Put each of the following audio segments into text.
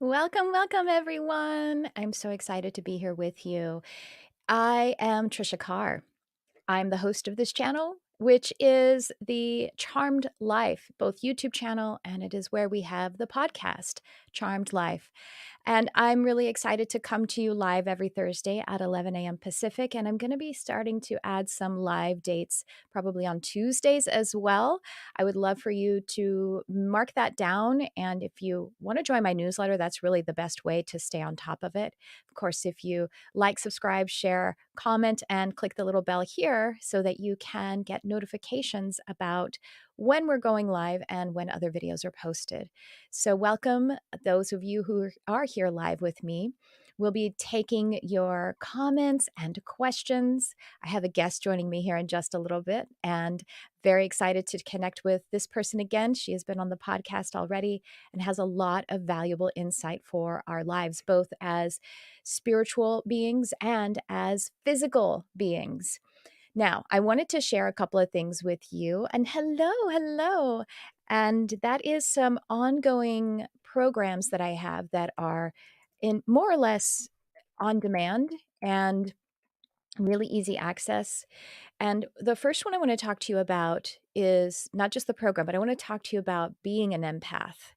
Welcome, welcome, everyone. I'm so excited to be here with you. I am Tricia Carr. I'm the host of this channel, which is the Charmed Life, both YouTube channel, and it is where we have the podcast, Charmed Life. And I'm really excited to come to you live every Thursday at 11 a.m. Pacific. And I'm going to be starting to add some live dates probably on Tuesdays as well. I would love for you to mark that down. And if you want to join my newsletter, that's really the best way to stay on top of it. Of course, if you like, subscribe, share, comment, and click the little bell here so that you can get notifications about when we're going live and when other videos are posted. So welcome those of you who are here live with me. We'll be taking your comments and questions. I have a guest joining me here in just a little bit and very excited to connect with this person again. She has been on the podcast already and has a lot of valuable insight for our lives, both as spiritual beings and as physical beings. Now, I wanted to share a couple of things with you. And hello. And that is some ongoing programs that I have that are in more or less on demand and really easy access. And the first one I want to talk to you about is not just the program, but I want to talk to you about being an empath.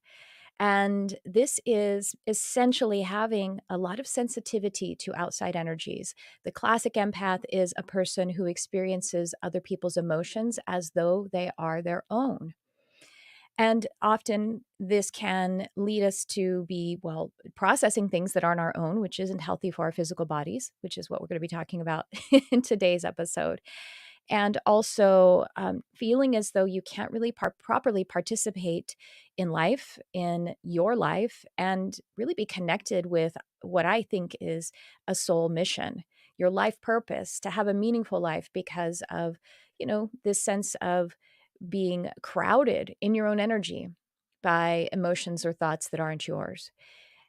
And this is essentially having a lot of sensitivity to outside energies. The classic empath is a person who experiences other people's emotions as though they are their own. And often this can lead us to be, processing things that aren't our own, which isn't healthy for our physical bodies, which is what we're going to be talking about in today's episode. And also feeling as though you can't really properly participate in life, in your life, and really be connected with what I think is a soul mission, your life purpose, to have a meaningful life because of, this sense of being crowded in your own energy by emotions or thoughts that aren't yours.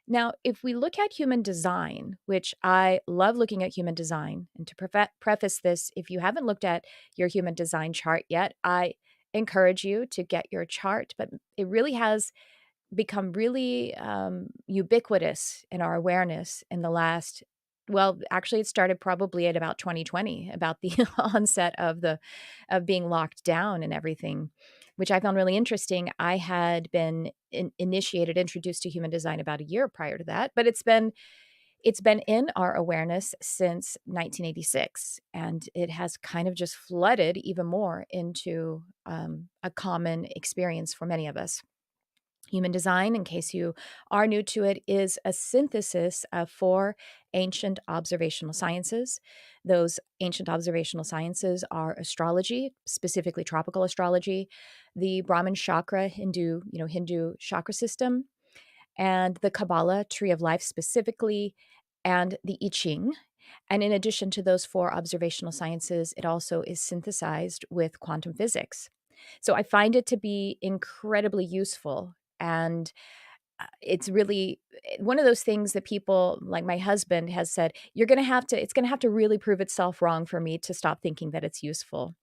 Now, if we look at human design, which I love looking at human design, and to preface this, if you haven't looked at your human design chart yet, I encourage you to get your chart, but it really has become really ubiquitous in our awareness in the last, actually it started probably at about 2020, about the onset of being locked down and everything, which I found really interesting. I had been introduced to human design about a year prior to that, but it's been in our awareness since 1986, and it has kind of just flooded even more into a common experience for many of us. Human design, in case you are new to it, is a synthesis of four ancient observational sciences. Those ancient observational sciences are astrology, specifically tropical astrology, the Brahman chakra, Hindu chakra system, and the Kabbalah, tree of life specifically, and the I Ching. And in addition to those four observational sciences, it also is synthesized with quantum physics. So I find it to be incredibly useful. And it's really one of those things that people like my husband has said, it's going to have to really prove itself wrong for me to stop thinking that it's useful.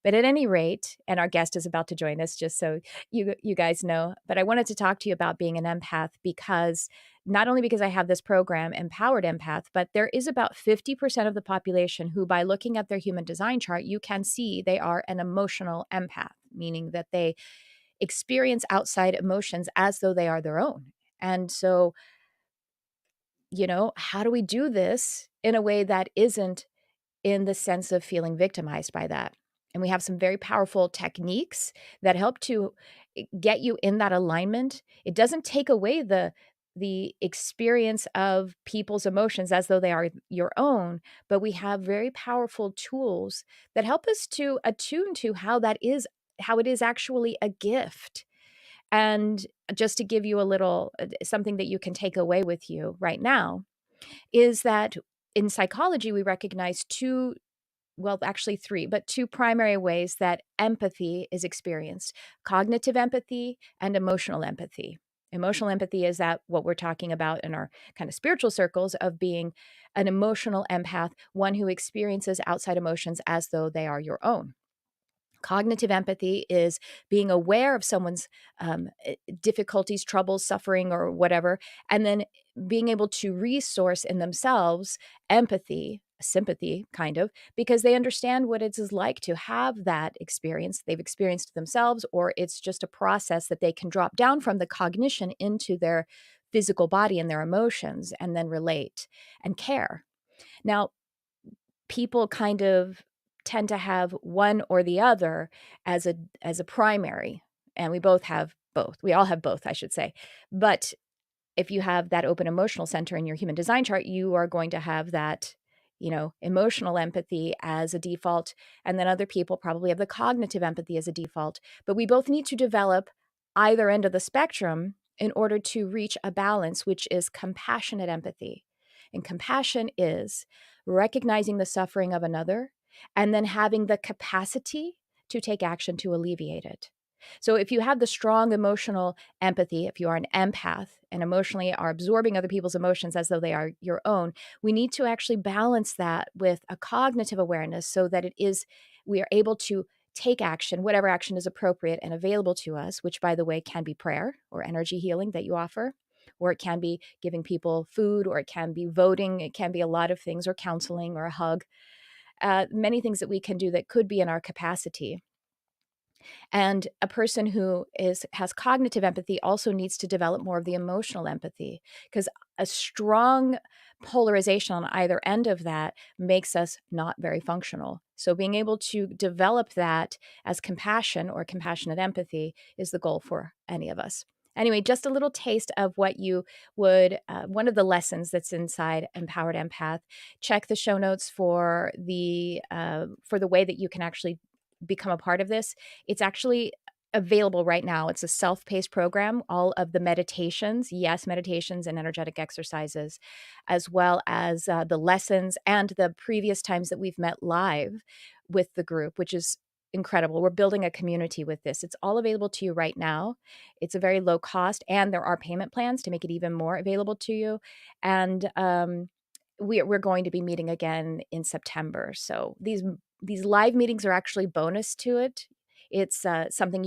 But at any rate, and our guest is about to join us, just so you guys know, but I wanted to talk to you about being an empath because not only because I have this program, Empowered Empath, but there is about 50% of the population who, by looking at their human design chart, you can see they are an emotional empath, meaning that they experience outside emotions as though they are their own. And so, how do we do this in a way that isn't in the sense of feeling victimized by that? And we have some very powerful techniques that help to get you in that alignment. It doesn't take away the experience of people's emotions as though they are your own, but we have very powerful tools that help us to attune to how it is actually a gift. And just to give you a little something that you can take away with you right now is that in psychology, we recognize two well, actually three, but two primary ways that empathy is experienced: cognitive empathy and emotional empathy. Emotional empathy is that what we're talking about in our kind of spiritual circles of being an emotional empath, one who experiences outside emotions as though they are your own. Cognitive empathy is being aware of someone's difficulties, troubles, suffering, or whatever, and then being able to resource in themselves empathy, sympathy, kind of, because they understand what it is like to have that experience. They've experienced it themselves, or it's just a process that they can drop down from the cognition into their physical body and their emotions and then relate and care. Now, people kind of tend to have one or the other as a primary, and we both have both. We all have both, I should say. But if you have that open emotional center in your human design chart, you are going to have that, emotional empathy as a default, and then other people probably have the cognitive empathy as a default. But we both need to develop either end of the spectrum in order to reach a balance, which is compassionate empathy. And compassion is recognizing the suffering of another and then having the capacity to take action to alleviate it. So if you have the strong emotional empathy, if you are an empath and emotionally are absorbing other people's emotions as though they are your own, we need to actually balance that with a cognitive awareness so that we are able to take action, whatever action is appropriate and available to us, which, by the way, can be prayer or energy healing that you offer, or it can be giving people food, or it can be voting, it can be a lot of things, or counseling, or a hug, many things that we can do that could be in our capacity. And a person who has cognitive empathy also needs to develop more of the emotional empathy, because a strong polarization on either end of that makes us not very functional. So being able to develop that as compassion or compassionate empathy is the goal for any of us. Anyway, just a little taste of what you would, one of the lessons that's inside Empowered Empath. Check the show notes for the way that you can actually become a part of this. It's actually available right now. It's a self-paced program. All of the meditations, yes, meditations and energetic exercises, as well as the lessons and the previous times that we've met live with the group, which is incredible. We're building a community with this. It's all available to you right now. It's a very low cost, and there are payment plans to make it even more available to you. And we're going to be meeting again in September. So these live meetings are actually bonus to it. It's something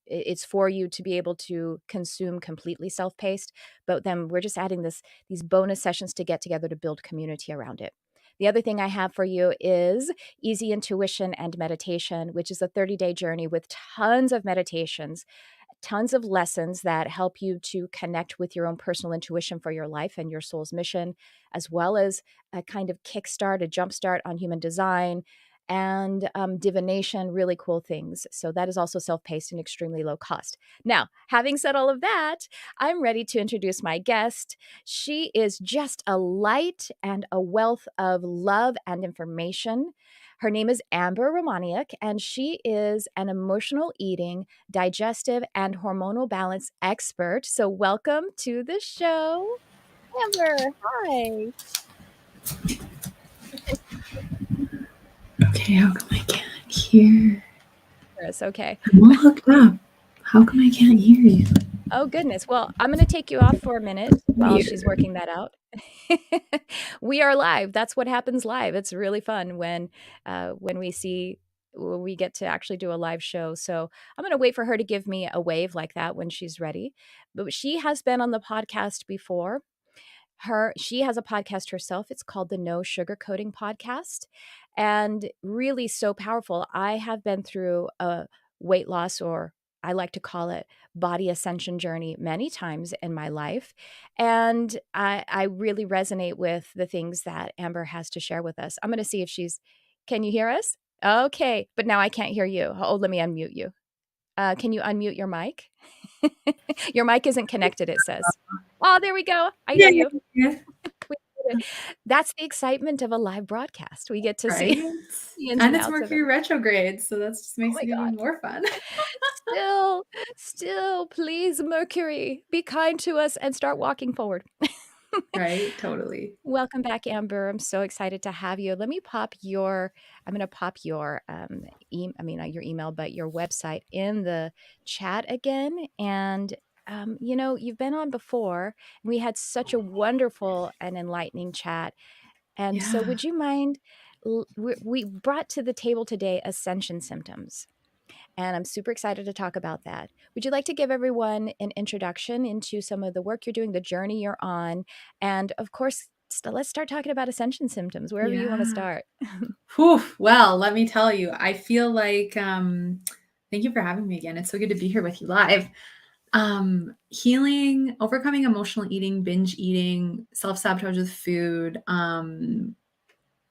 it's for you to be able to consume completely self-paced, but then we're just adding these bonus sessions to get together to build community around it. The other thing I have for you is Easy Intuition and Meditation, which is a 30-day journey with tons of meditations, tons of lessons that help you to connect with your own personal intuition for your life and your soul's mission, as well as a kind of kickstart, a jumpstart on human design and divination, really cool things. So that is also self-paced and extremely low cost. Now, having said all of that, I'm ready to introduce my guest. She is just a light and a wealth of love and information. Her name is Amber Romaniuk, and she is an emotional eating, digestive, and hormonal balance expert. So, welcome to the show, Amber. Hi. Okay, how come I can't hear? Chris, okay. I'm all hooked up. How come I can't hear you? Oh, goodness. Well, I'm going to take you off for a minute while she's Weird. working that out. We are live. That's what happens live. It's really fun when we get to actually do a live show. So I'm going to wait for her to give me a wave like that when she's ready. But she has been on the podcast before. She has a podcast herself. It's called the No Sugarcoating Podcast, and really so powerful. I have been through a weight loss, or I like to call it body ascension journey, many times in my life, and I really resonate with the things that Amber has to share with us. I'm going to see if she's. Can you hear us? Okay, but now I can't hear you. Oh, let me unmute you. Can you unmute your mic? Your mic isn't connected, it says. Oh, there we go. I Yeah, hear yeah, you. yeah. We did it. That's the excitement of a live broadcast. We get to see Right? the ins And and it's outs of it. Mercury retrograde, so that just Oh makes my it even god. more fun. Still, please, Mercury, be kind to us and start walking forward. Right? Totally. Welcome back, Amber. I'm so excited to have you. Let me pop your I'm gonna pop your, I mean, not your email, but your website in the chat again, and, you've been on before, and we had such a wonderful and enlightening chat, and so Yeah. would you mind we brought to the table today ascension symptoms, and I'm super excited to talk about that. Would you like to give everyone an introduction into some of the work you're doing, the journey you're on, and of course, let's start talking about ascension symptoms, wherever you want to Yeah. start. Whew. Well, let me tell you, I feel like, thank you for having me again. It's so good to be here with you live. Healing, overcoming emotional eating, binge eating, self-sabotage with food,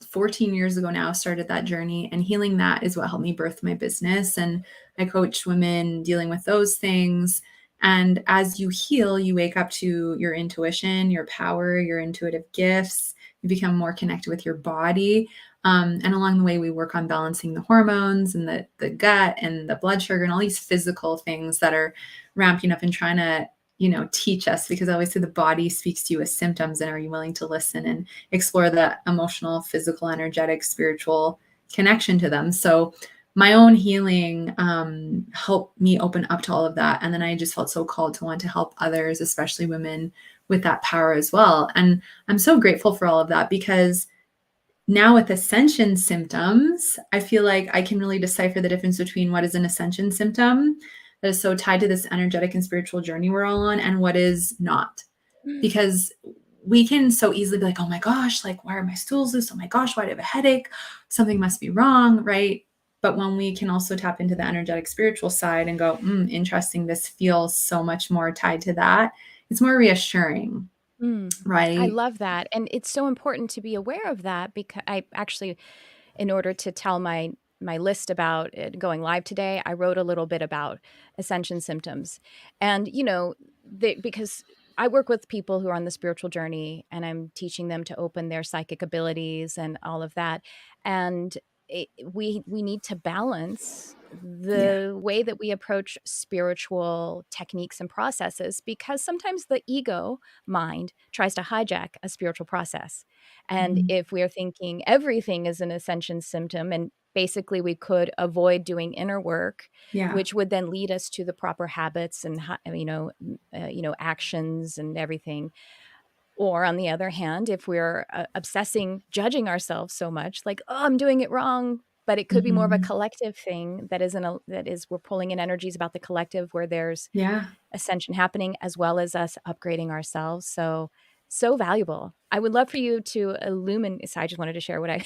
14 years ago now started that journey, and healing that is what helped me birth my business. And I coach women dealing with those things. And as you heal, you wake up to your intuition, your power, your intuitive gifts. You become more connected with your body. And along the way, we work on balancing the hormones and the gut and the blood sugar and all these physical things that are ramping up and trying to, teach us, because I always say the body speaks to you as symptoms. And are you willing to listen and explore the emotional, physical, energetic, spiritual connection to them? So my own healing helped me open up to all of that. And then I just felt so called to want to help others, especially women, with that power as well. And I'm so grateful for all of that, because now with ascension symptoms, I feel like I can really decipher the difference between what is an ascension symptom that is so tied to this energetic and spiritual journey we're all on, and what is not. Because we can so easily be like, oh my gosh, like, why are my stools loose? Oh my gosh, why do I have a headache? Something must be wrong, right? But when we can also tap into the energetic spiritual side and go, interesting, this feels so much more tied to that, it's more reassuring, Mm. I right? love that, and it's so important to be aware of that because I actually, in order to tell my list about it going live today, I wrote a little bit about ascension symptoms. And, because I work with people who are on the spiritual journey and I'm teaching them to open their psychic abilities and all of that. And we need to balance Yeah. the way that we approach spiritual techniques and processes, because sometimes the ego mind tries to hijack a spiritual process. And Mhm. if we're thinking everything is an ascension symptom, and basically we could avoid doing inner work, Yeah. which would then lead us to the proper habits and actions and everything. Or on the other hand, if we're obsessing, judging ourselves so much, like, oh, I'm doing it wrong. But it could be more of a Mhm. collective thing that is we're pulling in energies about the collective, where there's Yeah. ascension happening as well as us upgrading ourselves. So valuable. I would love for you to illuminate. So I just wanted to share what I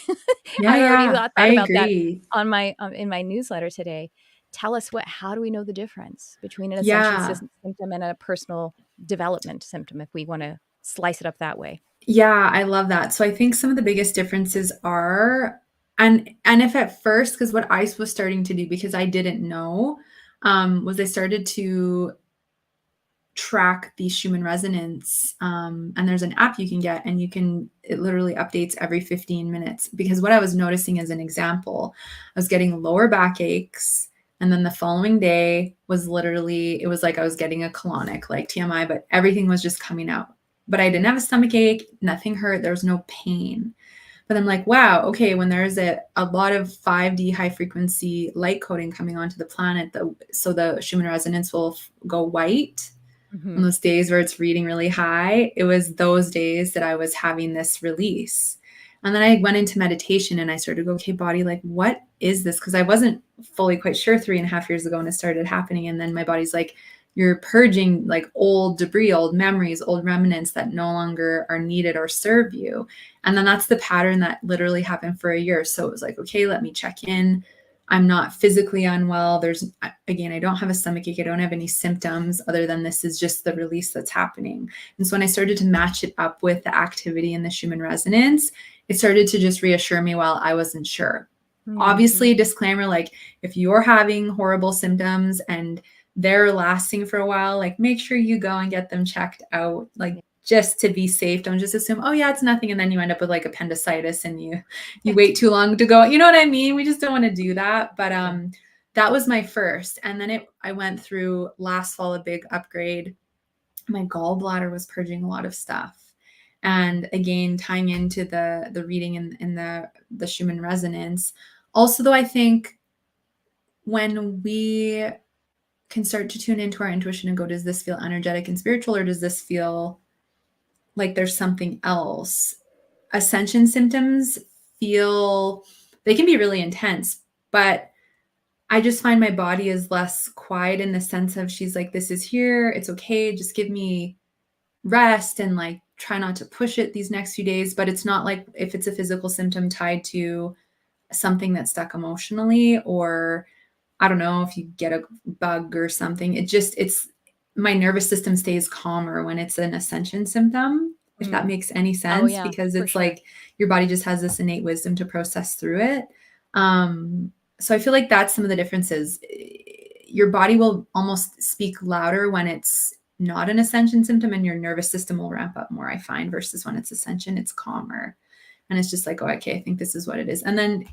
Yeah, I already yeah. thought I about that agree. on my in my newsletter today. Tell us how do we know the difference between an ascension Yeah. symptom and a personal development symptom, if we want to slice it up that way. Yeah, I love that. So I think some of the biggest differences are, and if at first, because what I was starting to do, because I didn't know, was I started to track the Schumann resonance. And there's an app you can get, and it literally updates every 15 minutes. Because what I was noticing, as an example, I was getting lower back aches. And then the following day was literally, it was like I was getting a colonic, like TMI, but everything was just coming out. But I didn't have a stomach ache, nothing hurt, there was no pain. But I'm like, wow, okay, when there's a lot of 5D high frequency light coding coming onto the planet, so the Schumann resonance will go white on Mhm. those days where it's reading really high. It was those days that I was having this release. And then I went into meditation and I started to go, okay, body, like, what is this? Because I wasn't fully quite sure 3.5 years ago when it started happening. And then my body's like, you're purging like old debris, old memories, old remnants that no longer are needed or serve you. And then that's the pattern that literally happened for a year. So it was like, okay, let me check in. I'm not physically unwell. Again, I don't have a stomach ache. I don't have any symptoms other than this is just the release that's happening. And so when I started to match it up with the activity in the Schumann resonance, it started to just reassure me while I wasn't sure. Mhm. Obviously, disclaimer, like, if you're having horrible symptoms and they're lasting for a while, like, make sure you go and get them checked out, like, Yeah. just to be safe. Don't just assume, oh yeah, it's nothing, and then you end up with like appendicitis and you wait too long to go. You know what I mean? We just don't want to do that. But Yeah. that was my first. And then I went through last fall a big upgrade. My gallbladder was purging a lot of stuff. And again, tying into the reading and the Schumann resonance. Also, though, I think when we can start to tune into our intuition and go, does this feel energetic and spiritual, or does this feel like there's something else? Ascension symptoms feel, they can be really intense, but I just find my body is less quiet in the sense of, she's like, this is here, it's okay, just give me rest and like try not to push it these next few days. But it's not like if it's a physical symptom tied to something that's stuck emotionally, or I don't know, if you get a bug or something, it's my nervous system stays calmer when it's an ascension symptom, if that Mm. makes any Oh, sense, yeah, because for it's sure. like your body just has this innate wisdom to process through it. So I feel like that's some of the differences. Your body will almost speak louder when it's not an ascension symptom, and your nervous system will ramp up more, I find, versus when it's ascension, it's calmer. And it's just like, oh, okay, I think this is what it is. And then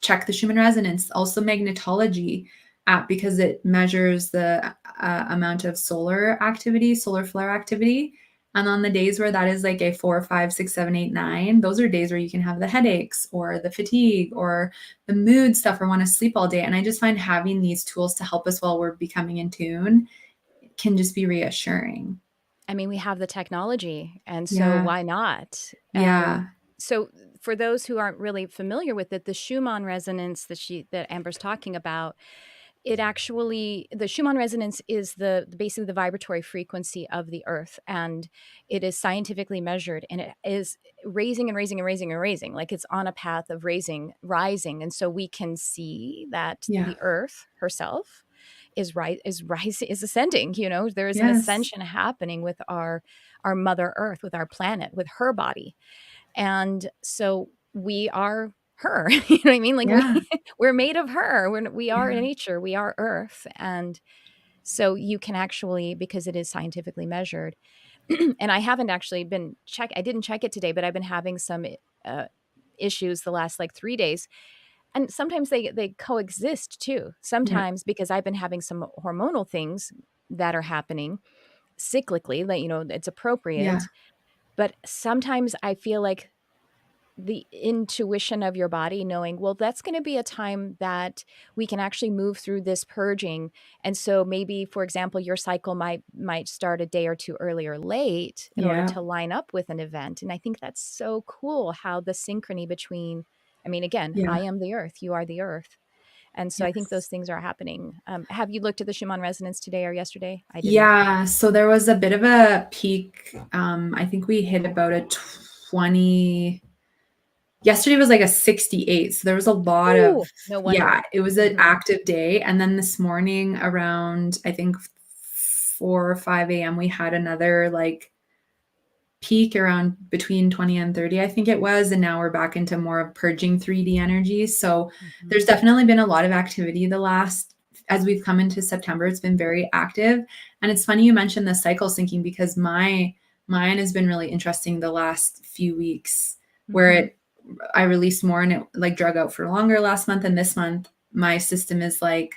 check the Schumann resonance, also magnetology app, because it measures the amount of solar activity, solar flare activity. And on the days where that is like a 4, 5, 6, 7, 8, 9, those are days where you can have the headaches or the fatigue or the mood stuff or want to sleep all day. And I just find having these tools to help us while we're becoming in tune can just be reassuring. I mean, we have the technology, and so Yeah. why not? And Yeah. so for those who aren't really familiar with it, the Schumann resonance that Amber's talking about, it actually, the Schumann resonance is basically the vibratory frequency of the earth, and it is scientifically measured, and it is raising and raising and raising and raising, like it's on a path of rising. And so we can see that Yeah. the earth herself is ascending. There is an Yes. ascension happening with our mother earth, with our planet, with her body. And so we are her. You know what I mean? Like Yeah. we're made of her. We are Yeah. nature, we are earth. And so you can actually, because it is scientifically measured, and I haven't actually I didn't check it today, but I've been having some uh, issues the last like 3 days. And sometimes they coexist too. Yeah. Sometimes because I've been having some hormonal things that are happening cyclically, that, it's Yeah. appropriate. But sometimes I feel like the intuition of your body knowing, well, that's going to be a time that we can actually move through this purging. And so maybe, for example, your cycle might start a day or two early or late in order Yeah. to line up with an event. And I think that's so cool how the synchrony between, I mean, again, Yeah. I am the earth, you are the earth. And so I think those Yes. things are happening. Have you looked at the Schumann resonance today or yesterday? I didn't. Yeah, so there was a bit of a peak. I think we hit about a 20. Yesterday was like a 68. So there was a lot of, Ooh, no yeah, wonder. it was an Mhm. active day. And then this morning around, I think 4 or 5 a.m., we had another like peak around between 20 and 30, I think it was. And now we're back into more of purging 3D energy. So there's Mhm. definitely been a lot of activity as we've come into September, it's been very active. And it's funny you mentioned the cycle syncing, because mine has been really interesting the last few weeks, where Mhm. I released more and it like drug out for longer last month. And this month, my system is like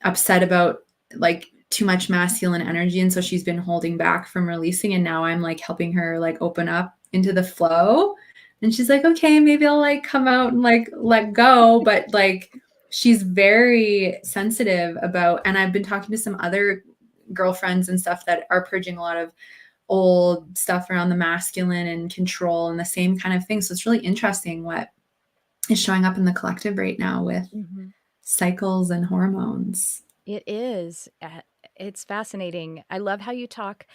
upset about like too much masculine energy. And so she's been holding back from releasing. And now I'm like helping her like open up into the flow. And she's like, okay, maybe I'll like come out and like let go. But like she's very sensitive about, and I've been talking to some other girlfriends and stuff that are purging a lot of old stuff around the masculine and control and the same kind of thing. So it's really interesting what is showing up in the collective right now with Mhm. cycles and hormones. It is. It's fascinating. I love how you talk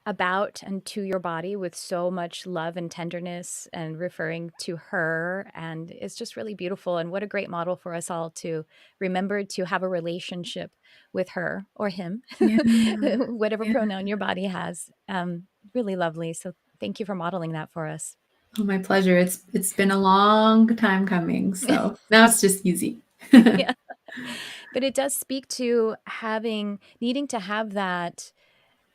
about and to your body with so much love and tenderness and referring to her. And it's just really beautiful. And what a great model for us all to remember to have a relationship with her or him, Yeah. whatever Yeah. pronoun your body has. Really lovely. So thank you for modeling that for us. Oh, my pleasure. It's been a long time coming, so now it's just easy. Yeah. But it does speak to needing to have that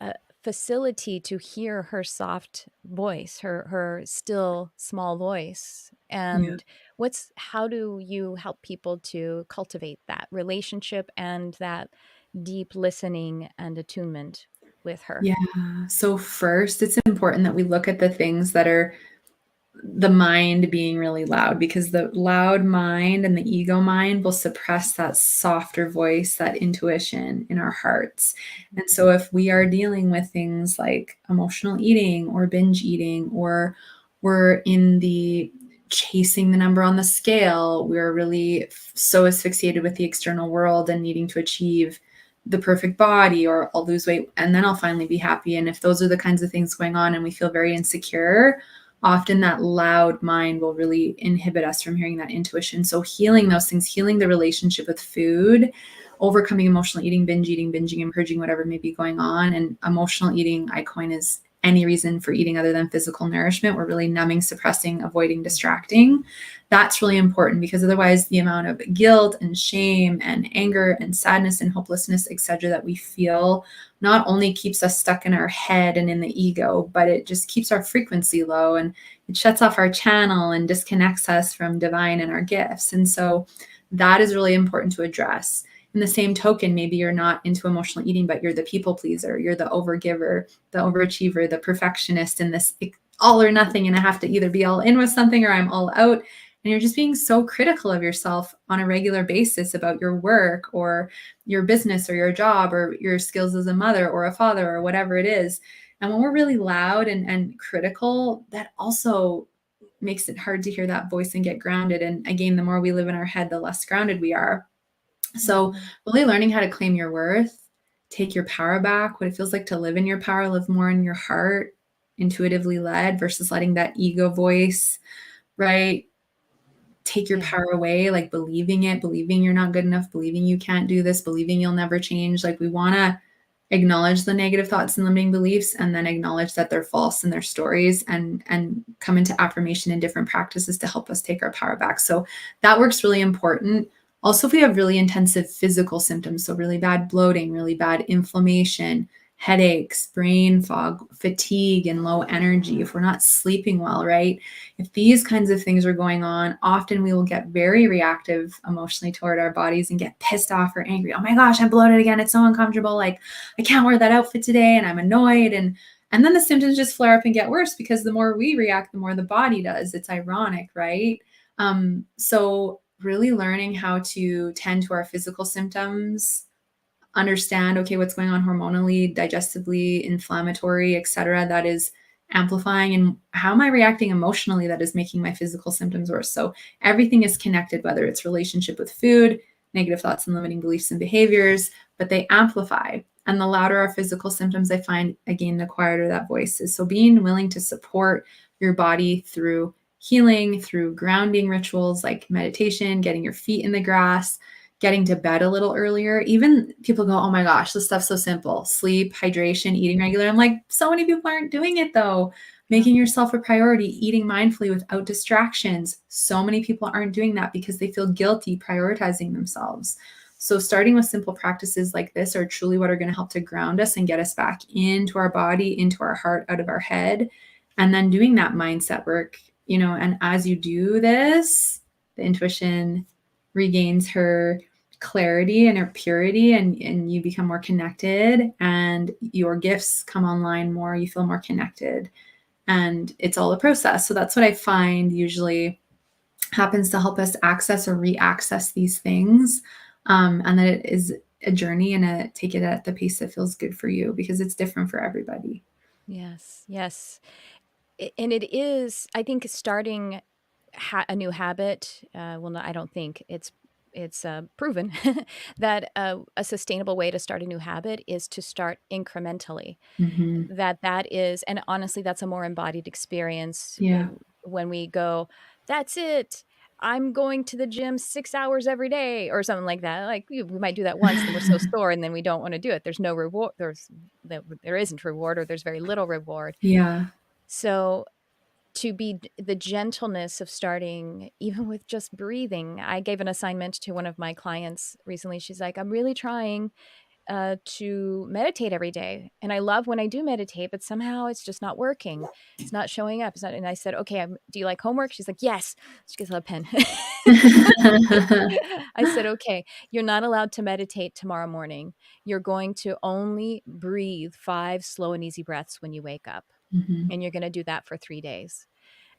uh, facility to hear her soft voice, her still small voice. Yeah. And how do you help people to cultivate that relationship and that deep listening and attunement? with her? Yeah. So first, it's important that we look at the things that are the mind being really loud, because the loud mind and the ego mind will suppress that softer voice, that intuition in our hearts. And so if we are dealing with things like emotional eating or binge eating, or we're in the chasing the number on the scale, we're really so asphyxiated with the external world and needing to achieve the perfect body, or I'll lose weight and then I'll finally be happy. And if those are the kinds of things going on and we feel very insecure, often that loud mind will really inhibit us from hearing that intuition. So healing those things, healing the relationship with food, overcoming emotional eating, binging and purging, whatever may be going on. And emotional eating, I coin, is any reason for eating other than physical nourishment. We're really numbing, suppressing, avoiding, distracting. That's really important, because otherwise the amount of guilt and shame and anger and sadness and hopelessness, etc., that we feel not only keeps us stuck in our head and in the ego, but it just keeps our frequency low, and it shuts off our channel and disconnects us from divine and our gifts. And so that is really important to address. In the same token, maybe you're not into emotional eating, but you're the people pleaser, you're the overgiver, the overachiever, the perfectionist in this all or nothing, and I have to either be all in with something or I'm all out. And you're just being so critical of yourself on a regular basis about your work or your business or your job or your skills as a mother or a father or whatever it is. And when we're really loud and critical, that also makes it hard to hear that voice and get grounded. And again, the more we live in our head, the less grounded we are. So Mhm. really learning how to claim your worth, take your power back, what it feels like to live in your power, live more in your heart, intuitively led, versus letting that ego voice, right, take your Yeah. power away, like believing it, believing you're not good enough, believing you can't do this, believing you'll never change. Like we want to acknowledge the negative thoughts and limiting beliefs, and then acknowledge that they're false and they're stories, and come into affirmation and different practices to help us take our power back. So that work's really important. Also, if we have really intensive physical symptoms, so really bad bloating, really bad inflammation, headaches, brain fog, fatigue, and low energy, if we're not sleeping well, right? If these kinds of things are going on, often we will get very reactive emotionally toward our bodies and get pissed off or angry. Oh my gosh, I'm bloated again. It's so uncomfortable. Like I can't wear that outfit today, and I'm annoyed. And then the symptoms just flare up and get worse, because the more we react, the more the body does. It's ironic, right? So really learning how to tend to our physical symptoms, understand, okay, what's going on hormonally, digestively, inflammatory, etc., that is amplifying, and how am I reacting emotionally that is making my physical symptoms worse. So everything is connected, whether it's relationship with food, negative thoughts and limiting beliefs and behaviors, but they amplify. And the louder our physical symptoms, I find, again, the quieter that voice is. So being willing to support your body through healing, through grounding rituals like meditation, getting your feet in the grass, getting to bed a little earlier. Even people go, oh my gosh, this stuff's so simple. Sleep, hydration, eating regular. I'm like, so many people aren't doing it though. Yeah. Making yourself a priority, eating mindfully without distractions. So many people aren't doing that because they feel guilty prioritizing themselves. So starting with simple practices like this are truly what are going to help to ground us and get us back into our body, into our heart, out of our head. And then doing that mindset work, and as you do this, the intuition regains her clarity and her purity, and you become more connected, and your gifts come online more, you feel more connected, and it's all a process. So that's what I find usually happens to help us access or re-access these things, and that it is a journey, and take it at the pace that feels good for you, because it's different for everybody. Yes. Yes. And it is, I think, starting a new habit. Well, no, I don't think it's proven that a sustainable way to start a new habit is to start incrementally. Mm-hmm. That is, and honestly, that's a more embodied experience Yeah. when we go, that's it. I'm going to the gym 6 hours every day or something like that. Like we might do that once, then we're so sore, and then we don't want to do it. There's no reward. There isn't reward, or there's very little reward. Yeah. So to be the gentleness of starting even with just breathing. I gave an assignment to one of my clients recently. She's like, I'm really trying. to meditate every day. And I love when I do meditate, but somehow it's just not working. It's not showing up. It's not. And I said, okay, do you like homework? She's like, yes. She gets a pen. I said, okay, you're not allowed to meditate tomorrow morning. You're going to only breathe 5 slow and easy breaths when you wake up. Mhm. And you're going to do that for 3 days.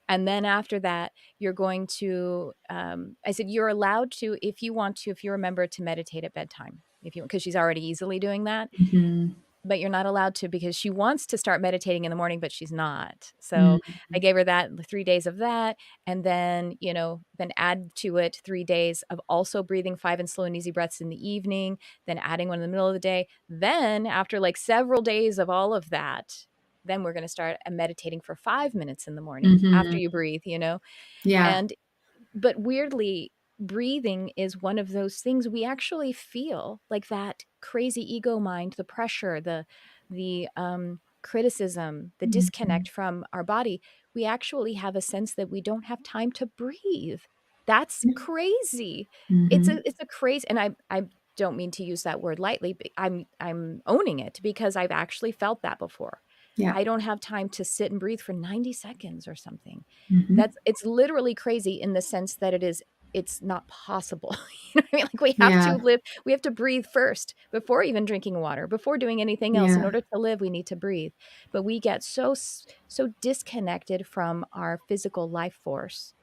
And then after that, you're going to, I said, you're allowed to, if you want to, if you remember to meditate at bedtime, if you, because she's already easily doing that, Mhm. but you're not allowed to because she wants to start meditating in the morning, but she's not. So I Mhm. gave her that 3 days of that. And then, then add to it 3 days of also breathing 5 and slow and easy breaths in the evening, then adding one in the middle of the day. Then after like several days of all of that, then we're going to start meditating for 5 minutes in the morning after Mhm. you breathe, Yeah. and but weirdly, breathing is one of those things we actually feel, like that crazy ego mind, the pressure, the criticism, the Mhm. disconnect from our body. We actually have a sense that we don't have time to breathe. That's Yeah. crazy. It's a Mhm. it's a crazy, and I don't mean to use that word lightly, but I'm owning it because I've actually felt that before. Yeah. I don't have time to sit and breathe for 90 seconds or something. Mhm. It's literally crazy in the sense that it's not possible. You know what I mean? Like, Yeah. we have to breathe first before even drinking water, before doing anything else. In Yeah. order to live, we need to breathe. But we get so disconnected from our physical life force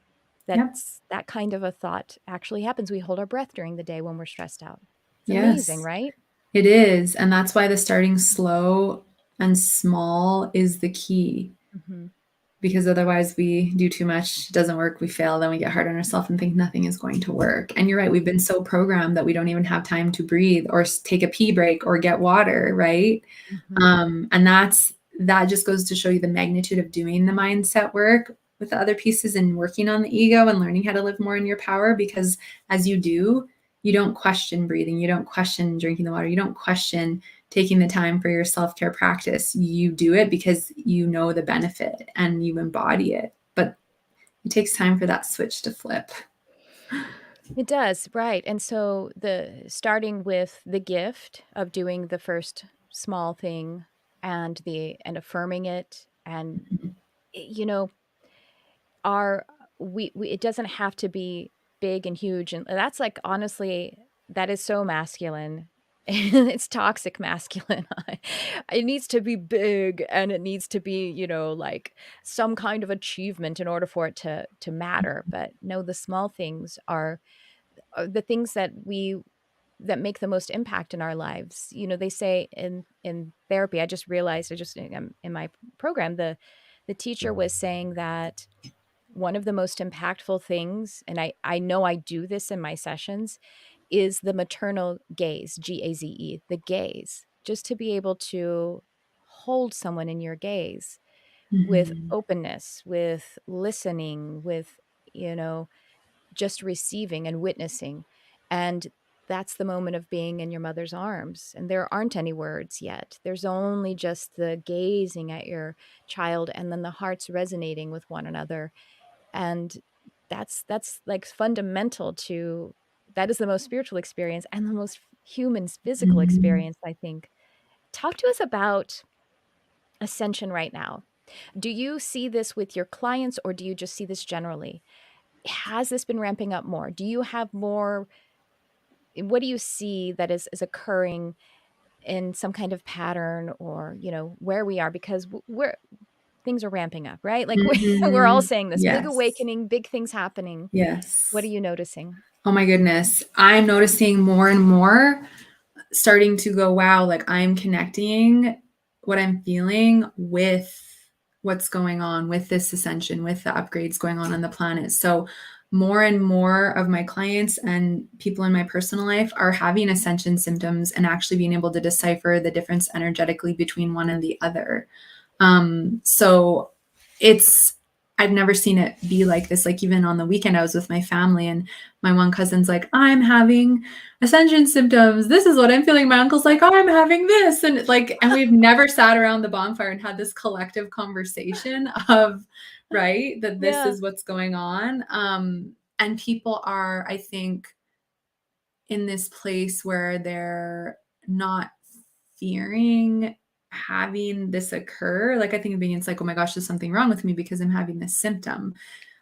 Yep. that kind of a thought actually happens. We hold our breath during the day when we're stressed out. It's amazing, Yes. right? It is, and that's why the starting slow and small is the key, Mhm. because otherwise we do too much, it doesn't work, we fail, then we get hard on ourselves and think nothing is going to work. And you're right, we've been so programmed that we don't even have time to breathe or take a pee break or get water, right? Mhm. And that just goes to show you the magnitude of doing the mindset work with the other pieces and working on the ego and learning how to live more in your power. Because as you do, you don't question breathing, you don't question drinking the water, you don't question taking the time for your self-care practice. You do it because you know the benefit and you embody it. But it takes time for that switch to flip. It does, right. And so the starting with the gift of doing the first small thing and affirming it and Mhm. you know our we it doesn't have to be big and huge, and that's like honestly that is so masculine. It's toxic masculine. It needs to be big and it needs to be, like some kind of achievement in order for it to matter. But no, the small things are the things that make the most impact in our lives. They say in therapy, I just realized, in my program, the teacher was saying that one of the most impactful things, and I know I do this in my sessions, is the maternal gaze, GAZE, the gaze. Just to be able to hold someone in your gaze with Mhm. openness, with listening, with, you know, just receiving and witnessing. And that's the moment of being in your mother's arms. And there aren't any words yet. There's only just the gazing at your child and then the hearts resonating with one another. And that's like fundamental to that is the most spiritual experience and the most human physical Mhm. experience, I think. Talk to us about ascension right now. Do you see this with your clients or do you just see this generally? Has this been ramping up more? Do you have more? What do you see that is occurring in some kind of pattern or, where we are? Because we're things are ramping up, right? Like we're all Mhm. saying this big Yes. awakening, big things happening. What are Yes. you noticing? Oh my goodness. I'm noticing more and more starting to go, wow, like I'm connecting what I'm feeling with what's going on with this ascension, with the upgrades going on the planet. So, more and more of my clients and people in my personal life are having ascension symptoms and actually being able to decipher the difference energetically between one and the other. So it's, I've never seen it be like this. Like even on the weekend, I was with my family and my one cousin's like, I'm having ascension symptoms. This is what I'm feeling. My uncle's like, oh, I'm having this. And like, and we've never sat around the bonfire and had this collective conversation of, right, that this Yeah. is what's going on. And people are, I think, in this place where they're not fearing having this occur. Like, I think of being, it's like, oh my gosh, there's something wrong with me because I'm having this symptom.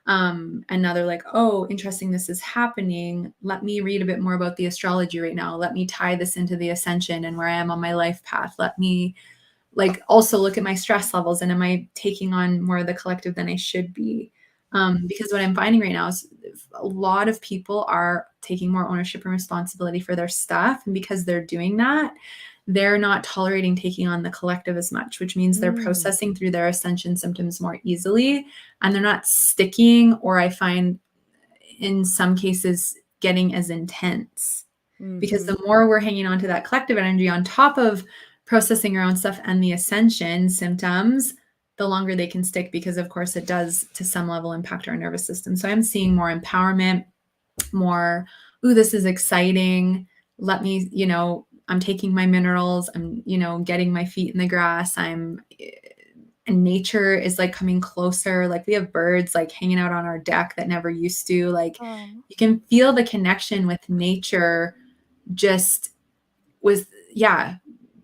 And now they're like, oh, interesting, this is happening. Let me read a bit more about the astrology right now. Let me tie this into the ascension and where I am on my life path. Let me like also look at my stress levels, and am I taking on more of the collective than I should be? Because what I'm finding right now is a lot of people are taking more ownership and responsibility for their stuff. And because they're doing that, they're not tolerating taking on the collective as much, which means they're Mm, processing through their ascension symptoms more easily. And they're not sticking, or I find in some cases getting as intense, because mhm. the more we're hanging on to that collective energy on top of processing our own stuff and the ascension symptoms, the longer they can stick, because of course it does to some level impact our nervous system. So I'm seeing more empowerment, more, ooh, this is exciting. Let me, I'm taking my minerals. I'm, getting my feet in the grass. And nature is like coming closer. Like we have birds like hanging out on our deck that never used to. Like Oh, you can feel the connection with nature just with, yeah,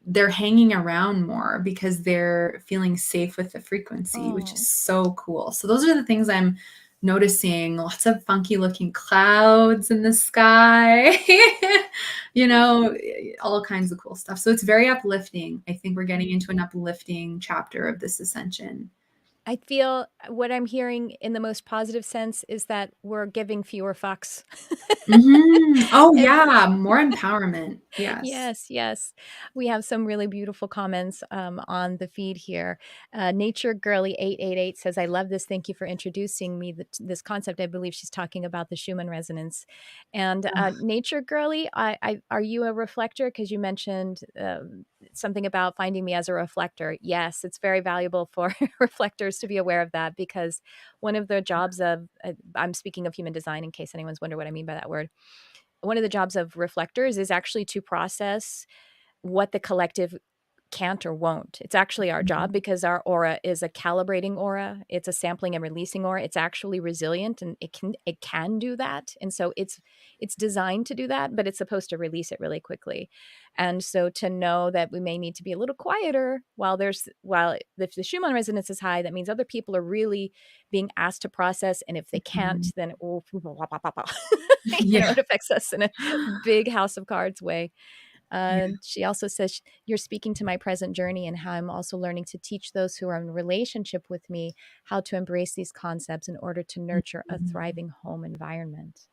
they're hanging around more because they're feeling safe with the frequency, which is oh. so cool. So those are the things I'm noticing. Lots of funky looking clouds in the sky, all kinds of cool stuff. So it's very uplifting. I think we're getting into an uplifting chapter of this ascension. I feel what I'm hearing in the most positive sense is that we're giving fewer fucks. Oh And yeah, more empowerment. Yes. yes, yes. We have some really beautiful comments on the feed here. Nature Girly 888 says, I love this. Thank you for introducing me this concept. I believe she's talking about the Schumann resonance. And Nature Girly, are you a reflector? Because you mentioned something about finding me as a reflector. Yes, it's very valuable for reflectors to be aware of that, because one of the jobs of, I'm speaking of human design in case anyone's wondering what I mean by that word. One of the jobs of reflectors is actually to process what the collective can't or won't. It's actually our job, because our aura is a calibrating aura. It's a sampling and releasing aura. It's actually resilient, and it can do that. And so it's designed to do that, but it's supposed to release it really quickly. And so to know that we may need to be a little quieter while if the Schumann resonance is high, that means other people are really being asked to process. And if they can't, Mhm. then Yeah. it affects us in a big house of cards way. She also says, you're speaking to my present journey and how I'm also learning to teach those who are in relationship with me how to embrace these concepts in order to nurture a Mhm. thriving home environment.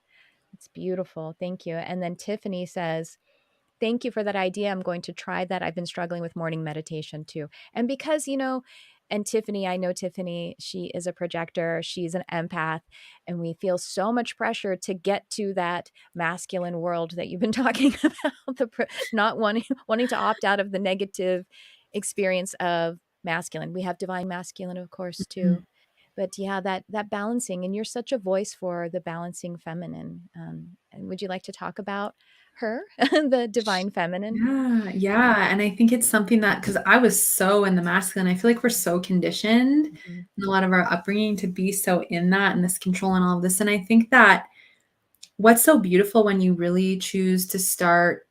It's beautiful. Thank you. And then Tiffany says, thank you for that idea. I'm going to try that. I've been struggling with morning meditation too. And because, and Tiffany, I know Tiffany, she is a projector, she's an empath, and we feel so much pressure to get to that masculine world that you've been talking about, not wanting to opt out of the negative experience of masculine. We have divine masculine, of course, too. Mhm. But yeah, that balancing, and you're such a voice for the balancing feminine. And would you like to talk about her, the divine feminine? Yeah, yeah, and I think it's something that, because I was so in the masculine, I feel like we're so conditioned Mhm. in a lot of our upbringing to be so in that and this control and all of this, and I think that what's so beautiful when you really choose to start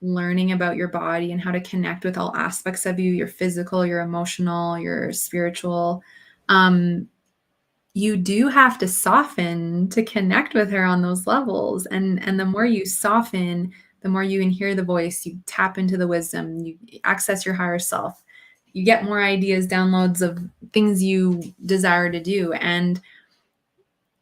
learning about your body and how to connect with all aspects of you, your physical, your emotional, your spiritual, um, you do have to soften to connect with her on those levels. And the more you soften, the more you can hear the voice, you tap into the wisdom, you access your higher self, you get more ideas, downloads of things you desire to do. And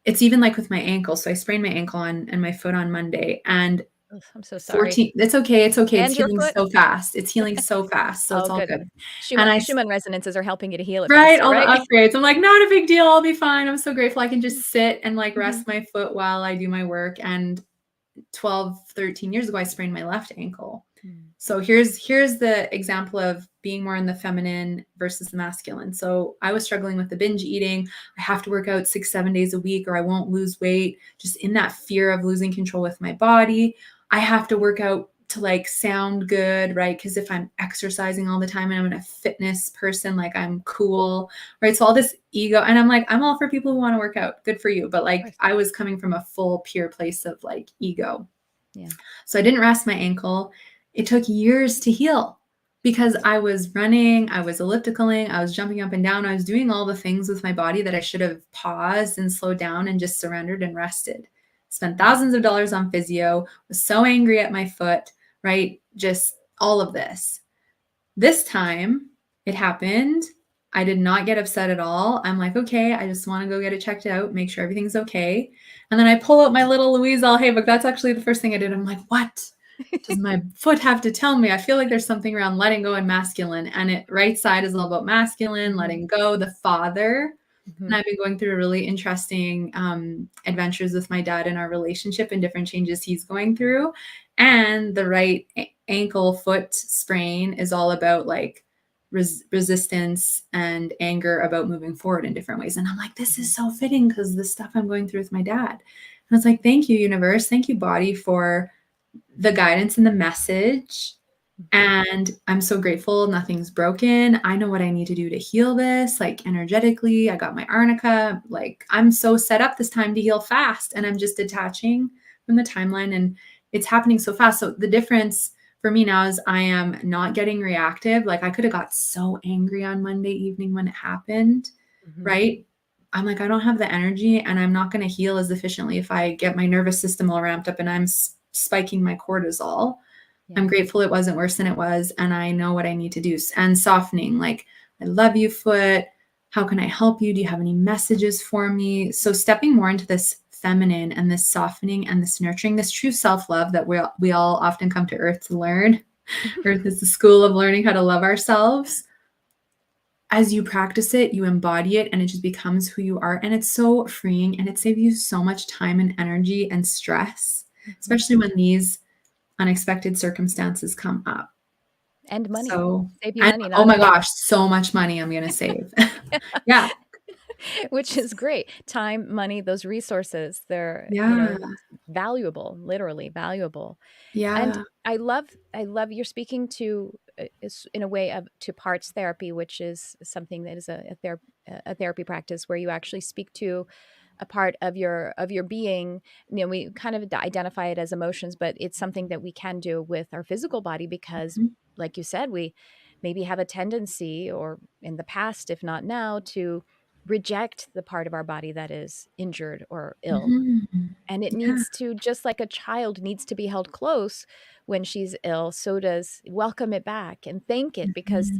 it's even like with my ankle. So I sprained my ankle and my foot on Monday, and Ugh, I'm so sorry. 14, it's okay, it's okay. It's And your healing foot? so fast. It's healing so fast. So Oh, it's all good. good. And Schumann I Schumann resonances are helping you to heal it right, faster, all the right? upgrades. I'm like, "Not a big deal, I'll be fine. I'm so grateful I can just sit and, like, Mhm. rest my foot while I do my work." And 12, 13 years ago, I sprained my left ankle. Mm. So here's the example of being more in the feminine versus the masculine. So I was struggling with the binge eating. I have to work out 6, 7 days a week or I won't lose weight, just in that fear of losing control with my body. I have to work out to like sound good, right? Because if I'm exercising all the time and I'm a fitness person, like I'm cool, right? So all this ego, and I'm like, I'm all for people who want to work out. Good for you. But Of like course. I was coming from a full pure place of like ego. Yeah. So I didn't rest my ankle. It took years to heal because I was running, I was ellipticaling, I was jumping up and down. I was doing all the things with my body that I should have paused and slowed down and just surrendered and rested. Spent thousands of dollars on physio, was so angry at my foot, right? Just all of this. This time it happened. I did not get upset at all. I'm like, okay, I just want to go get it checked out, make sure everything's okay. And then I pull out my little Louise All Hey book. That's actually the first thing I did. I'm like, what does my foot have to tell me? I feel like there's something around letting go and masculine. And it right side is all about masculine, letting go, the father. And I've been going through a really interesting adventures with my dad in our relationship and different changes he's going through. And the right ankle foot sprain is all about like resistance and anger about moving forward in different ways. And I'm like, this is so fitting because the stuff I'm going through with my dad. And I was like, thank you, universe. Thank you, body, for the guidance and the message. And I'm so grateful nothing's broken. I know what I need to do to heal this, like energetically. I got my arnica. Like I'm so set up this time to heal fast. And I'm just detaching from the timeline and it's happening so fast. So the difference for me now is I am not getting reactive. Like I could have got so angry on Monday evening when it happened, right? I'm like, I don't have the energy and I'm not going to heal as efficiently if I get my nervous system all ramped up and I'm spiking my cortisol. Yeah. I'm grateful it wasn't worse than it was. And I know what I need to do. And softening, like, I love you, foot. How can I help you? Do you have any messages for me? So stepping more into this feminine and this softening and this nurturing, this true self-love that we all often come to Earth to learn. Earth is the school of learning how to love ourselves. As you practice it, you embody it and it just becomes who you are. And it's so freeing and it saves you so much time and energy and stress, especially when these unexpected circumstances come up. And money. So, Save you money. oh my gosh, so much money I'm going to save. Yeah. Which is great. Time, money, those resources, they're, Yeah. valuable, literally valuable. Yeah. And I love you're speaking to in a way to parts therapy, which is something that is a therapy practice where you actually speak to a part of your being. We kind of identify it as emotions, but it's something that we can do with our physical body because, like you said, we maybe have a tendency, or in the past, if not now, to reject the part of our body that is injured or ill. And it needs to, just like a child needs to be held close when she's ill, so does welcome it back and thank it, because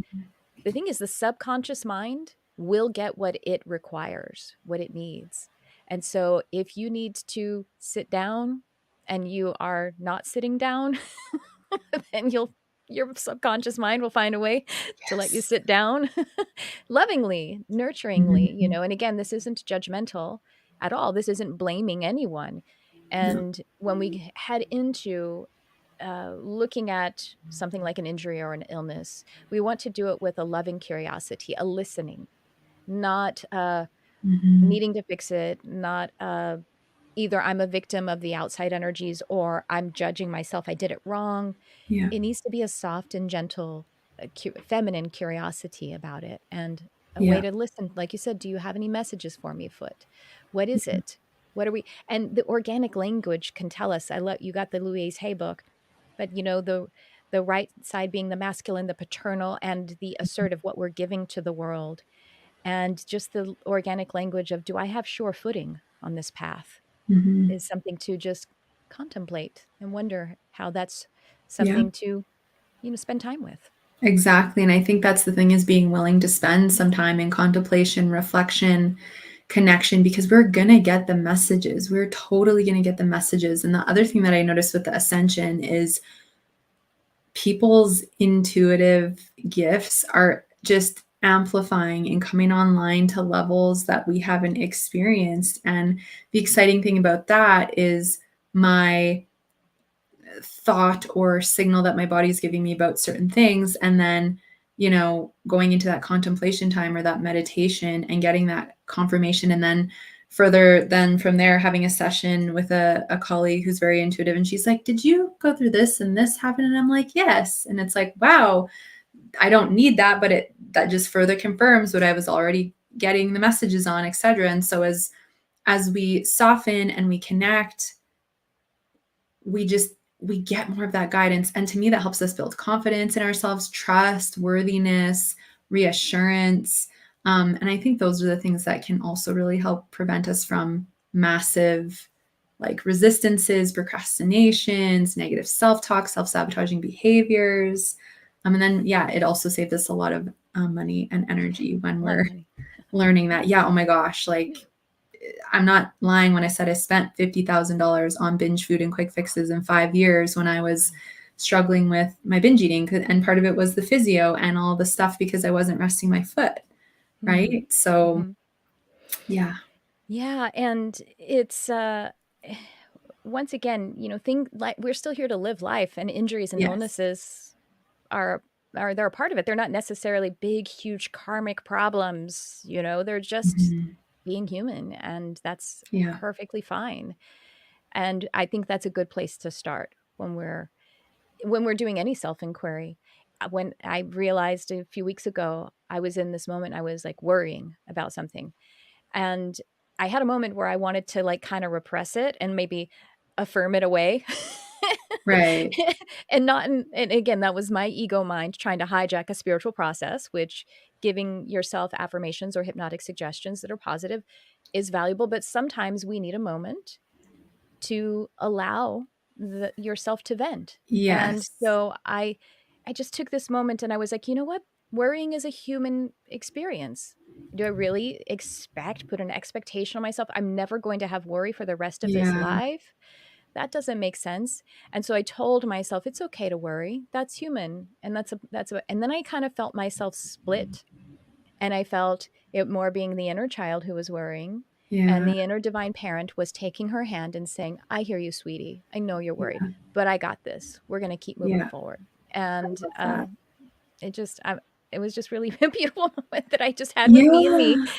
the thing is, the subconscious mind will get what it requires, what it needs. And so if you need to sit down and you are not sitting down, then your subconscious mind will find a way to let you sit down lovingly, nurturingly, and again, this isn't judgmental at all. This isn't blaming anyone. And when we head into looking at something like an injury or an illness, we want to do it with a loving curiosity, a listening, not needing to fix it, not either I'm a victim of the outside energies or I'm judging myself, I did it wrong. Yeah. It needs to be a soft and gentle, feminine curiosity about it, and a way Yeah. to listen. Like you said, do you have any messages for me, foot? What is it? What are we? And the organic language can tell us. I love, you got the Louise Hay book, but the right side being the masculine, the paternal, and the assertive, what we're giving to the world, and just the organic language of, do I have sure footing on this path, is something to just contemplate and wonder how that's Yeah. something to, spend time with. Exactly. And I think that's the thing, is being willing to spend some time in contemplation, reflection, connection, because we're going to get the messages. We're totally going to get the messages. And the other thing that I noticed with the Ascension is people's intuitive gifts are just amplifying and coming online to levels that we haven't experienced. And the exciting thing about that is my thought or signal that my body is giving me about certain things, and then going into that contemplation time or that meditation and getting that confirmation, and then further then from there having a session with a colleague who's very intuitive, and she's like, did you go through this and this happened? And I'm like, yes. And it's like, wow, I don't need that, but that just further confirms what I was already getting the messages on, etc. And so as we soften and we connect, we get more of that guidance. And to me, that helps us build confidence in ourselves, trust, worthiness, reassurance. And I think those are the things that can also really help prevent us from massive like resistances, procrastinations, negative self-talk, self-sabotaging behaviors. And then, yeah, it also saves us a lot of money and energy when A lot of we're money. learning that, yeah, oh my gosh, like I'm not lying when I said I spent $50,000 on binge food and quick fixes in 5 years when I was struggling with my binge eating. And part of it was the physio and all the stuff because I wasn't resting my foot. Mhm. Right. So, Mhm. yeah. Yeah, and it's, once again, thing like we're still here to live life, and injuries and Yes. illnesses are they're a part of it. They're not necessarily big, huge karmic problems, they're just Mhm. being human, and that's Yeah. perfectly fine. And I think that's a good place to start when we're doing any self-inquiry. When I realized a few weeks ago, I was in this moment, I was like worrying about something. And I had a moment where I wanted to like kind of repress it and maybe affirm it away. Right. And not and again, that was my ego mind trying to hijack a spiritual process, which giving yourself affirmations or hypnotic suggestions that are positive is valuable, but sometimes we need a moment to allow yourself to vent. And Yes. so I just took this moment and I was like, "You know what? Worrying is a human experience. Do I really put an expectation on myself? I'm never going to have worry for the rest of this Yeah. life. That doesn't make sense." And so I told myself, "It's okay to worry. That's human." And and then I kind of felt myself split, and I felt it more being the inner child who was worrying, and Yeah. the inner divine parent was taking her hand and saying, "I hear you, sweetie. I know you're worried, Yeah. but I got this. We're gonna keep moving Yeah. forward." I And, love that. it just it was just really a beautiful moment that I just had with me and me. Yeah.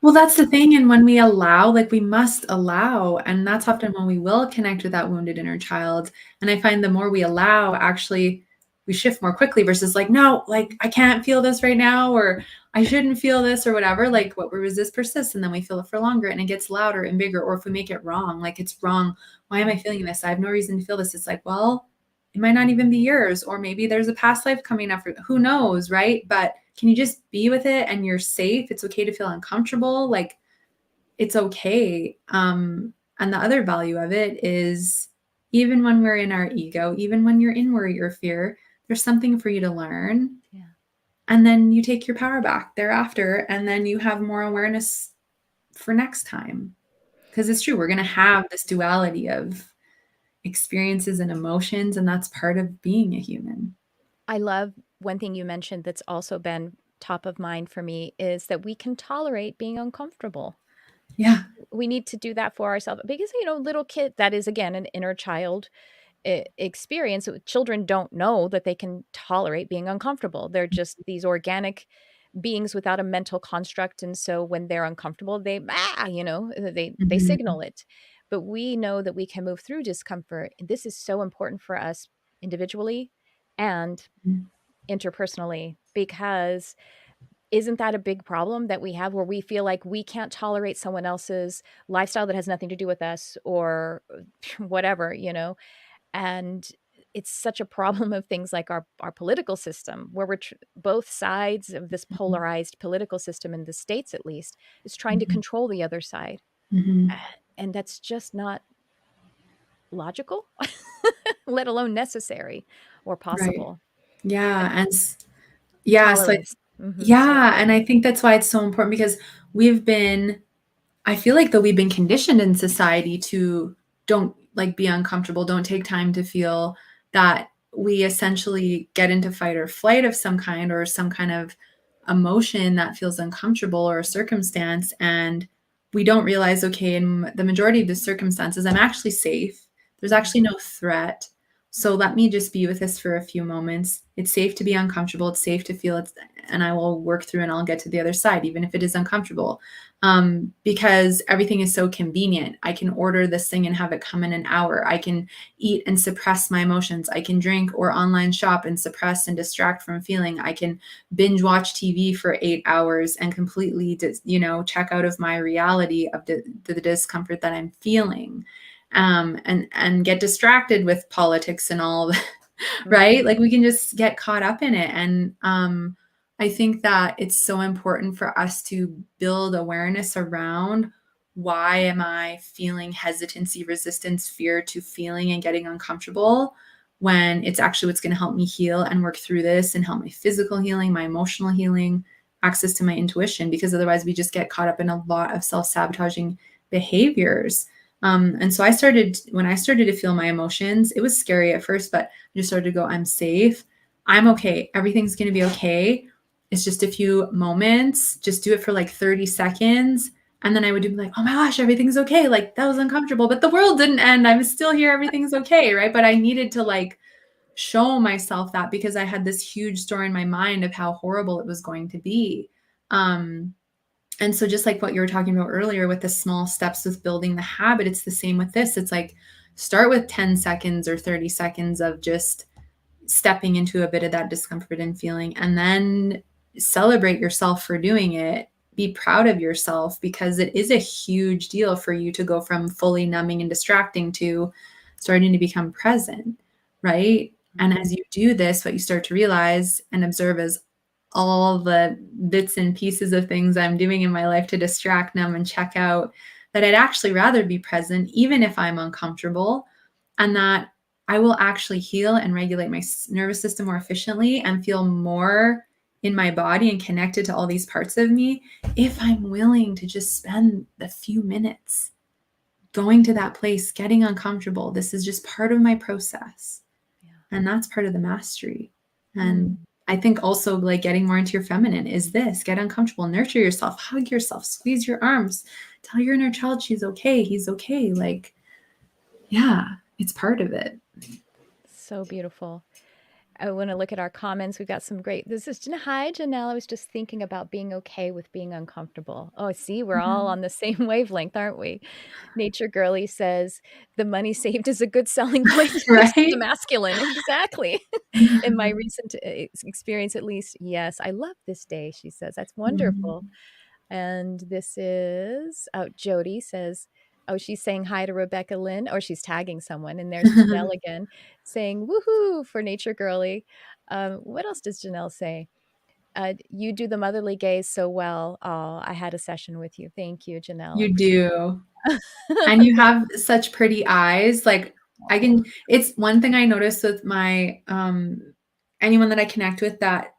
Well, that's the thing, and when we allow, like, we must allow, and that's often when we will connect with that wounded inner child, and I find the more we allow, actually, we shift more quickly versus like, "No, like, I can't feel this right now," or "I shouldn't feel this," or whatever, like, what we resist persists, and then we feel it for longer, and it gets louder and bigger, or if we make it wrong, like, "It's wrong. Why am I Mhm. feeling this? I have no reason to feel this." It's like, well, it might not even be yours, or maybe there's a past life coming up for who knows, right? But can you just be with it and you're safe? It's okay to feel uncomfortable. Like it's okay. And the other value of it is even when we're in our ego, even when you're in worry or fear, there's something for you to learn. Yeah. And then you take your power back thereafter. And then you have more awareness for next time. Because it's true, we're going to Yeah. have this duality of experiences and emotions. And that's part of being a human. I love one thing you mentioned that's also been top of mind for me is that we can tolerate being uncomfortable. Yeah. We need to do that for ourselves because, little kid that is, again, an inner child experience. Children don't know that they can tolerate being uncomfortable. They're just these organic beings without a mental construct, and so when they're uncomfortable, they Mhm. signal it. But we know that we can move through discomfort. This is so important for us individually and Mhm. interpersonally, because isn't that a big problem that we have where we feel like we can't tolerate someone else's lifestyle that has nothing to do with us, or whatever, and it's such a problem of things like our political system, where both sides of this Mhm. polarized political system, in the states at least, is trying to Mhm. control the other side. Mhm. Uh, and that's just not logical, let alone necessary or Right. possible. Uh, Yeah, and yeah, so Tolerance. So yeah, and important. I think that's why it's so important because we've been I feel like that we've been conditioned in society to don't like be uncomfortable, don't take time to feel that we essentially get into fight or flight of some kind or some kind of emotion that feels uncomfortable or a circumstance. And we don't realize, okay, in the majority of the circumstances, I'm actually safe. There's Mhm. actually no threat. So let me just be with this for a few moments. It's safe to be uncomfortable. It's safe to feel it. And I will work through and I'll get to the other side, even if it is uncomfortable, because everything is so convenient. I can order this thing and have it come in an hour. I can eat and suppress my emotions. I can drink or online shop and suppress and distract from feeling. I can binge watch TV for 8 hours and completely, check out of my reality of the discomfort that I'm feeling. and get distracted with politics and all, right? Mhm. Like we can just get caught up in it. And I think that it's so important for us to build awareness around, why am I feeling hesitancy, resistance, fear to feeling and getting uncomfortable, when it's actually what's going to help me heal and work through this and help my physical healing, my emotional healing, access to my intuition, because otherwise we just get caught up in a lot of self-sabotaging behaviors. And so when I started to feel my emotions, it was scary at first, but I just started to go, I'm safe. I'm okay. Everything's going to be okay. It's just a few moments. Just do it for like 30 seconds. And then I would be like, oh my gosh, everything's okay. Like that was uncomfortable, but the world didn't end. I'm still here. Everything's okay. Right. But I needed to like show myself that, because I had this huge story in my mind of how horrible it was going to be. Um, and so just like what you were talking about earlier with the small steps with building the habit, it's the same with this. It's like start with 10 seconds or 30 seconds of just stepping into a bit of that discomfort and feeling, and then celebrate yourself for doing it. Be proud of yourself, because it is a huge deal for you to go from fully numbing and distracting to starting to become present, right? And Mhm. as you do this, what you start to realize and observe is all the bits and pieces of things I'm doing in my life to distract, numb, and check out, that I'd actually rather be present, even if I'm uncomfortable, and that I will actually heal and regulate my nervous system more efficiently and feel more in my body and connected to all these parts of me if I'm willing to just spend the few minutes going to that place, getting uncomfortable. This is just part of my process. Yeah. And that's part of the mastery. And Mm. I think also like getting more into your feminine is this: get uncomfortable, nurture yourself, hug yourself, squeeze your arms, tell your inner child she's okay, he's okay. Like, yeah, it's part of it. So beautiful. I want to look at our comments. We've got some great. This is hi, Janelle. I was just thinking about being okay with being uncomfortable. Oh, see, we're all Yeah. on the same wavelength, aren't we? Nature Girly says the money saved is a good selling point to the Right? masculine. Exactly. In my recent experience, at least, yes, I love this day. She says that's wonderful. Mhm. And this is, oh, Jody says, oh, she's saying hi to Rebecca Lynn, or she's tagging someone. And there's Janelle again saying, woohoo for Nature Girly. What else does Janelle say? You do the motherly gaze so well. Oh, I had a session with you. Thank you, Janelle. I You appreciate do. And you have such pretty eyes. Like I it. can it's one thing I noticed with my anyone that I connect with that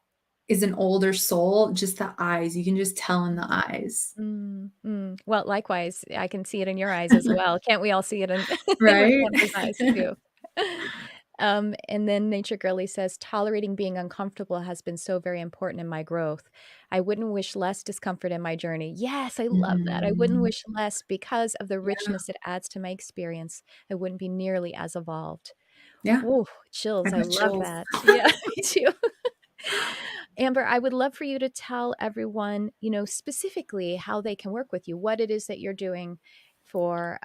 is an older soul, just the eyes. You can just tell in the eyes. Mm, mm. Well, likewise, I can see it in your eyes as well. Can't we all see it in in one Right? another's eyes too? And then Nature Girly says, tolerating being uncomfortable has been so very important in my growth. I wouldn't wish less discomfort in my journey. Yes, I love that. I wouldn't Mhm. wish less because of the Yeah, richness it adds to my experience. I wouldn't be nearly as evolved. yeah. Ooh, I chills. I got love chills. that. Yeah, me too. Amber, I would love for you to tell everyone, specifically how they can work with you, what it is that you're doing for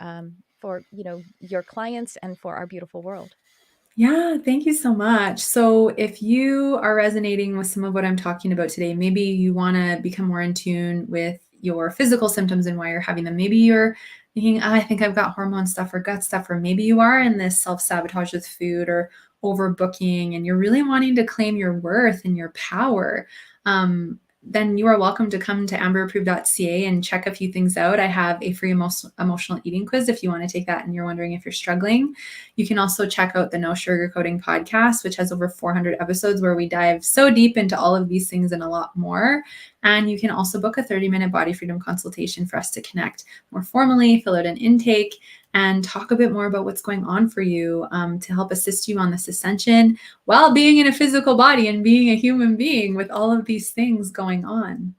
your clients and for our beautiful world. Yeah, thank you so much. So, if you are resonating with some of what I'm talking about today, maybe you want to become more in tune with your physical symptoms and why you're having them. Maybe you're thinking, I think I've got hormone stuff or gut stuff, or maybe you are in this self sabotage with food or overbooking and you're really wanting to claim your worth and your power. Then you are welcome to come to amberapproved.ca and check a few things out. I have a free emotional eating quiz if you want to take that and you're wondering if you're struggling. You can also check out the No Sugarcoating podcast, which has over 400 episodes where we dive so deep into all of these things and a lot more. And you can also book a 30-minute body freedom consultation for us to connect more formally, fill out an intake, and talk a bit more about what's going on for you, to help assist you on this ascension while being in a physical body and being a human being with all of these things going on.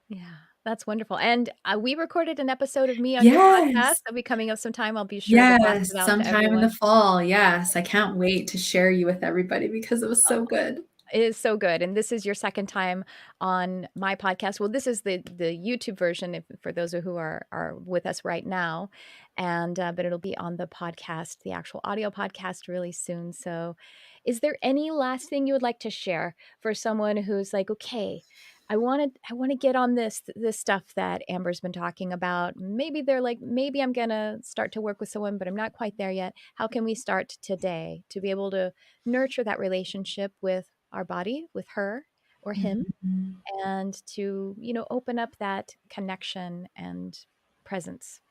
Yeah, that's wonderful. And we recorded an episode of me on your podcast. Yes. That'll be coming up sometime. I'll be sure to blast Yes. it out to Sometime in the everyone. fall. Yes. I can't wait to share you with everybody because it was so good. It is so good, and this is your second time on my podcast. Well, this is the YouTube version for those who are with us right now, and but it'll be on the podcast, the actual audio podcast, really soon. So, is there any last thing you would like to share for someone who's like, okay, I wanna get on this stuff that Amber's been talking about. Maybe they're like, "Maybe I'm gonna start to work with someone, but I'm not quite there yet." How can we start today to be able to nurture that relationship with our body, with her or him, Mhm. and to, open up that connection and presence?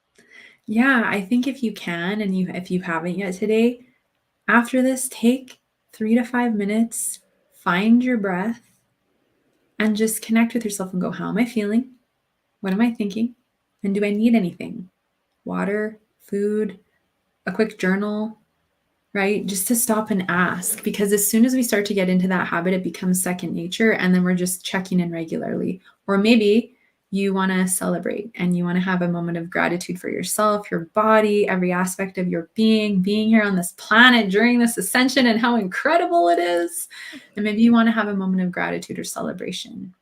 Yeah, I think if you can and if you haven't yet today, after this, take 3 to 5 minutes, find your breath, and just connect with yourself and go, "How am I feeling? What am I thinking? And do I need anything? Water, food, a quick journal?" Right? Just to stop and ask, because as soon as we start to get into that habit, it becomes second nature. And then we're just checking in regularly. Or maybe you want to celebrate and you want to have a moment of gratitude for yourself, your body, every aspect of your being here on this planet during this ascension and how incredible it is. And maybe you want to have a moment of gratitude or celebration.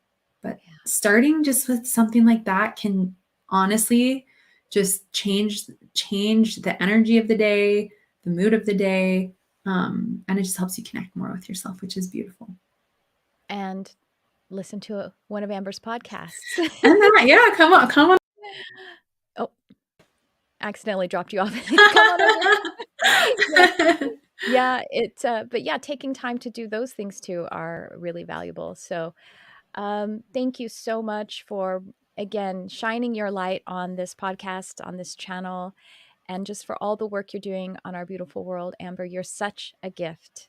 But Yeah. starting just with something like that can honestly just change the energy of the day, the mood of the day. And it just helps you connect more with yourself, which is beautiful. And listen to one of Amber's podcasts. And that, yeah, come on. Oh, accidentally dropped you off. Come on over. Yeah. Yeah, but yeah, taking time to do those things too are really valuable. So, thank you so much for, again, shining your light on this podcast, on this channel, and just for all the work you're doing on our beautiful world. Amber, you're such a gift.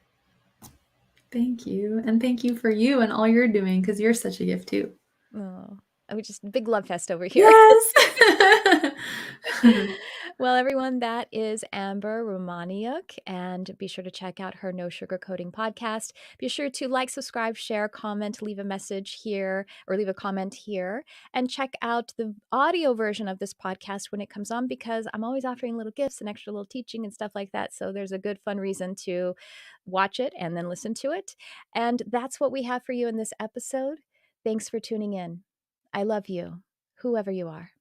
Thank you. And thank you for you and all you're doing, because you're such a gift too. Oh, I was just big love fest over here. Yes. Well, everyone, that is Amber Romaniuk, and be sure to check out her No Sugar Coating podcast. Be sure to like, subscribe, share, comment, leave a message here, or leave a comment here, and check out the audio version of this podcast when it comes on, because I'm always offering little gifts and extra little teaching and stuff like that. So there's a good, fun reason to watch it and then listen to it. And that's what we have for you in this episode. Thanks for tuning in. I love you, whoever you are.